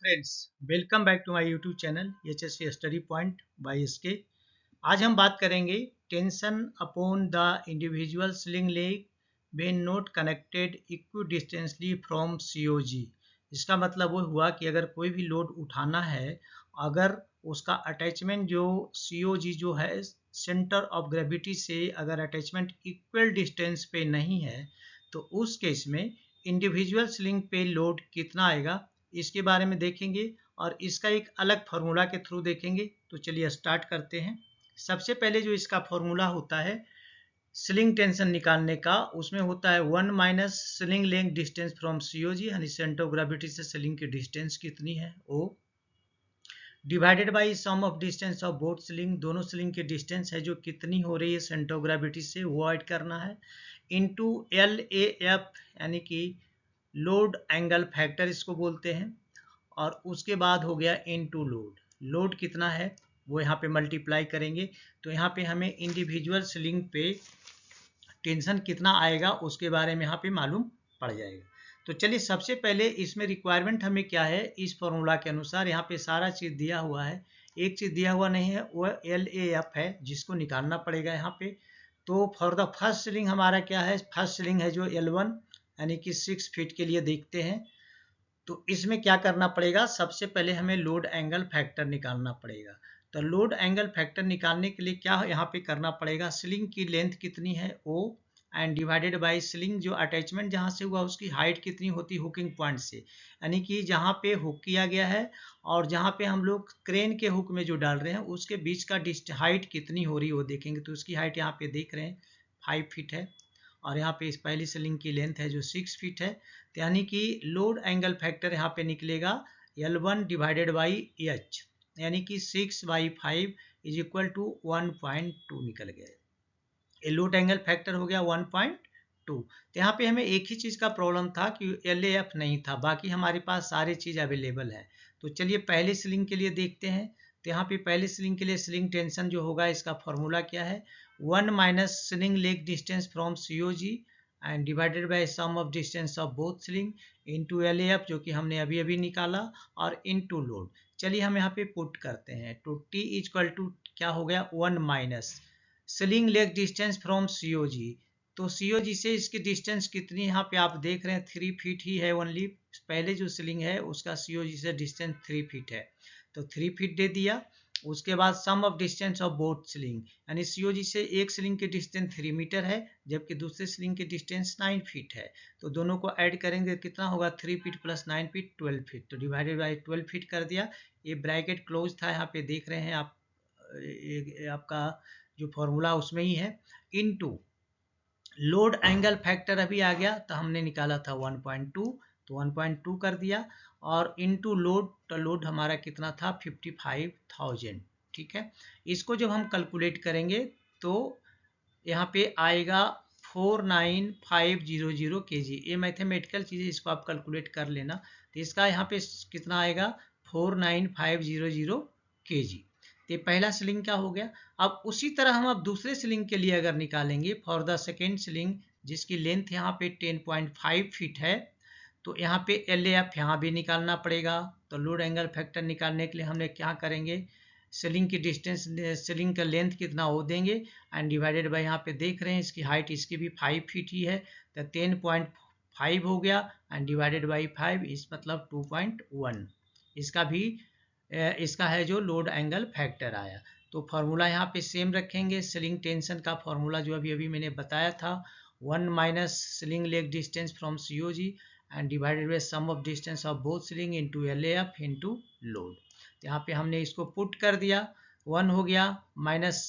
Friends, welcome back to my YouTube channel HSC study point by SK. आज हम बात करेंगे tension upon the individual sling leg when not connected equidistantly from COG। इसका मतलब वो हुआ कि अगर कोई भी लोड उठाना है, अगर उसका अटैचमेंट जो COG जो है सेंटर ऑफ ग्रेविटी से अगर अटैचमेंट इक्वल डिस्टेंस पे नहीं है, तो उस केस में इंडिविजुअल स्लिंग पे लोड कितना आएगा इसके बारे में देखेंगे और इसका एक अलग फार्मूला के थ्रू देखेंगे। तो चलिए स्टार्ट करते हैं। सबसे पहले जो इसका फार्मूला होता है स्लिंग टेंशन निकालने का, उसमें होता है 1 minus sling length distance from COG, यानी सेंटर ऑफ ग्रेविटी से स्लिंग की डिस्टेंस कितनी है O, divided by sum of distance of both sling, दोनों स्लिंग की डिस्टेंस है जो कितनी हो रही है सेंटर ऑफ ग्रेविटी से वो ऐड करना है, इनटू LAF यानी कि लोड एंगल फैक्टर इसको बोलते हैं, और उसके बाद हो गया इनटू लोड। लोड कितना है वो यहाँ पे मल्टीप्लाई करेंगे, तो यहाँ पे हमें इंडिविजुअल स्लिंग पे टेंशन कितना आएगा उसके बारे में यहाँ पे मालूम पड़ जाएगा। तो चलिए सबसे पहले इसमें रिक्वायरमेंट हमें क्या है, इस फॉर्मूला के अनुसार यहाँ पे सारा चीज़ दिया हुआ है, एक चीज़ दिया हुआ नहीं है वो LAF है जिसको निकालना पड़ेगा यहाँ पे। तो फॉर द फर्स्ट स्लिंग हमारा क्या है, फर्स्ट स्लिंग है जो L1 यानी कि 6 फीट के लिए देखते हैं। तो इसमें क्या करना पड़ेगा, सबसे पहले हमें लोड एंगल फैक्टर निकालना पड़ेगा। तो लोड एंगल फैक्टर निकालने के लिए क्या यहाँ पे करना पड़ेगा, स्लिंग की लेंथ कितनी है O and divided bye sling जो अटैचमेंट जहाँ से हुआ उसकी हाइट कितनी होती हुकिंग पॉइंट से, यानी कि जहाँ पे हुक किया गया है और जहाँ पे हम लोग क्रेन के हुक में जो डाल रहे हैं उसके बीच का हाइट कितनी हो रही है वो देखेंगे। तो उसकी हाइट यहाँ पे देख रहे हैं 5 फीट है, और यहाँ पे इस पहली स्लिंग की लेंथ है जो 6 फीट है, तो यानी कि लोड एंगल फैक्टर यहाँ पे निकलेगा L1 डिवाइडेड बाई H, यानी कि 6/5 इज इक्वल टू 1.2 निकल गया। ये लोड एंगल फैक्टर हो गया 1.2। तो यहाँ पे हमें एक ही चीज़ का प्रॉब्लम था कि LAF नहीं था, बाकी हमारे पास सारी चीज़ अवेलेबल है। तो चलिए पहले स्लिंग के लिए देखते हैं। तो यहाँ पे पहले स्लिंग के लिए स्लिंग टेंशन जो होगा इसका फॉर्मूला क्या है, 1 minus sling leg distance from COG and divided by sum of distance of both sling into LAF जो कि हमने अभी अभी निकाला, और इनटू लोड। चलिए हम यहाँ पे पुट करते हैं, तो T इक्वल टू क्या हो गया 1 minus sling leg distance from COG। तो COG से इसकी डिस्टेंस कितनी यहाँ पे आप देख रहे हैं 3 फीट ही है ओनली, पहले जो स्लिंग है उसका COG से डिस्टेंस 3 फीट है, तो 3 फीट दे दिया। उसके बाद sum of distance of both sling, यानी COG से एक स्लिंग की डिस्टेंस 3 मीटर है जबकि दूसरे स्लिंग की डिस्टेंस 9 फीट है, तो दोनों को ऐड करेंगे कितना होगा 3 फीट प्लस 9 फीट 12 फीट, तो डिवाइडेड बाई 12 फीट कर दिया। ये ब्रैकेट क्लोज था, यहाँ पे देख रहे हैं आप, आपका जो फॉर्मूला उसमें ही है, इनटू लोड एंगल फैक्टर अभी आ गया तो हमने निकाला था 1.2, तो 1.2 कर दिया, और इनटू लोड, तो लोड हमारा कितना था 55,000। ठीक है, इसको जब हम कैलकुलेट करेंगे तो यहाँ पे आएगा 49500 kg। ये मैथमेटिकल चीज़ें इसको आप कैलकुलेट कर लेना, तो इसका यहाँ पे कितना आएगा 49500 kg। तो ये पहला स्लिंग क्या हो गया। अब उसी तरह हम अब दूसरे स्लिंग के लिए अगर निकालेंगे फॉर द सेकेंड स्लिंग जिसकी लेंथ यहाँ पे 10.5 फीट है, तो यहाँ पे LAF यहाँ भी निकालना पड़ेगा। तो लोड एंगल फैक्टर निकालने के लिए हमने क्या करेंगे, स्लिंग की डिस्टेंस, स्लिंग का लेंथ कितना वो देंगे एंड डिवाइडेड बाय यहाँ पे देख रहे हैं इसकी हाइट इसकी भी 5 फीट ही है, तो 10.5 हो गया एंड डिवाइडेड बाई 5 इस मतलब 2.1, इसका भी इसका है जो लोड एंगल फैक्टर आया। तो फार्मूला यहाँ पे सेम रखेंगे, स्लिंग टेंशन का फार्मूला जो अभी अभी मैंने बताया था 1 minus sling leg distance from COG and divided by sum of distance of both sling into LAF into load. तो यहाँ पे हमने इसको पुट कर दिया, 1 हो गया minus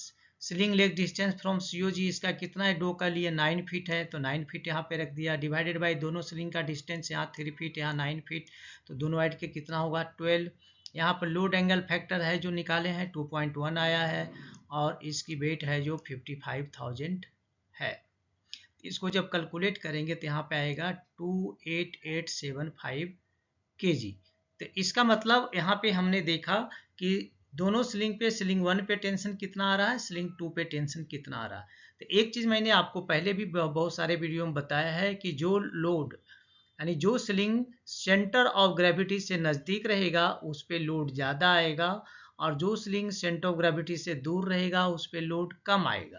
sling leg distance from COG, इसका कितना है डो का लिए 9 फीट है, तो 9 फीट यहाँ पे रख दिया, डिवाइडेड बाय दोनों स्लिंग का डिस्टेंस यहाँ 3 फीट यहाँ 9 फीट, तो दोनों ऐड के कितना होगा 12। यहाँ पर लोड एंगल फैक्टर है जो निकाले हैं 2.1 आया है, और इसकी वेट है जो 55,000 है। इसको जब कैलकुलेट करेंगे तो यहाँ पे आएगा 28875 kg। तो इसका मतलब यहाँ पे हमने देखा कि दोनों स्लिंग पे, स्लिंग 1 पे टेंशन कितना आ रहा है, स्लिंग 2 पे टेंशन कितना आ रहा है। तो एक चीज़ मैंने आपको पहले भी बहुत सारे वीडियो में बताया है कि जो लोड यानी जो स्लिंग सेंटर ऑफ ग्रेविटी से नज़दीक रहेगा उस पर लोड ज़्यादा आएगा, और जो स्लिंग सेंटर ऑफ ग्रेविटी से दूर रहेगा उस पर लोड कम आएगा।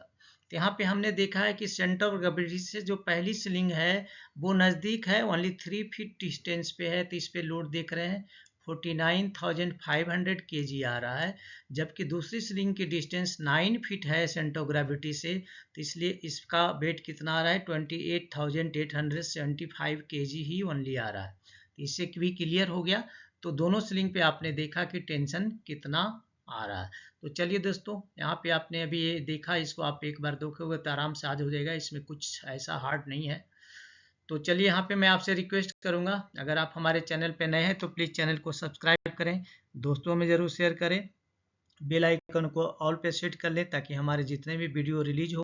तो यहाँ पे हमने देखा है कि सेंटर ऑफ ग्रेविटी से जो पहली स्लिंग है वो नज़दीक है, ओनली 3 फीट डिस्टेंस पे है, तो इस पे लोड देख रहे हैं 49,500 kg आ रहा है, जबकि दूसरी स्लिंग की डिस्टेंस 9 फीट है सेंटर ऑफ ग्रेविटी से, तो इसलिए इसका वेट कितना आ रहा है 28,875 kg ही ओनली आ रहा है। तो इससे भी क्लियर हो गया। तो दोनों स्लिंग पे आपने देखा कि टेंशन कितना आ रहा है। तो चलिए दोस्तों, यहाँ पे आपने अभी ये देखा, इसको आप एक बार देखोगे तो आराम से याद हो जाएगा, इसमें कुछ ऐसा हार्ड नहीं है। तो चलिए यहाँ पे मैं आपसे रिक्वेस्ट करूँगा, अगर आप हमारे चैनल पे नए हैं तो प्लीज़ चैनल को सब्सक्राइब करें, दोस्तों में ज़रूर शेयर करें, बेल आइकन को ऑल पे सेट कर लें ताकि हमारे जितने भी वीडियो रिलीज हो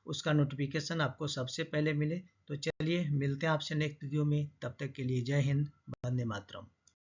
उसका नोटिफिकेशन आपको सबसे पहले मिले। तो चलिए मिलते हैं आपसे नेक्स्ट वीडियो में, तब तक के लिए जय हिंद, वंदे मातरम।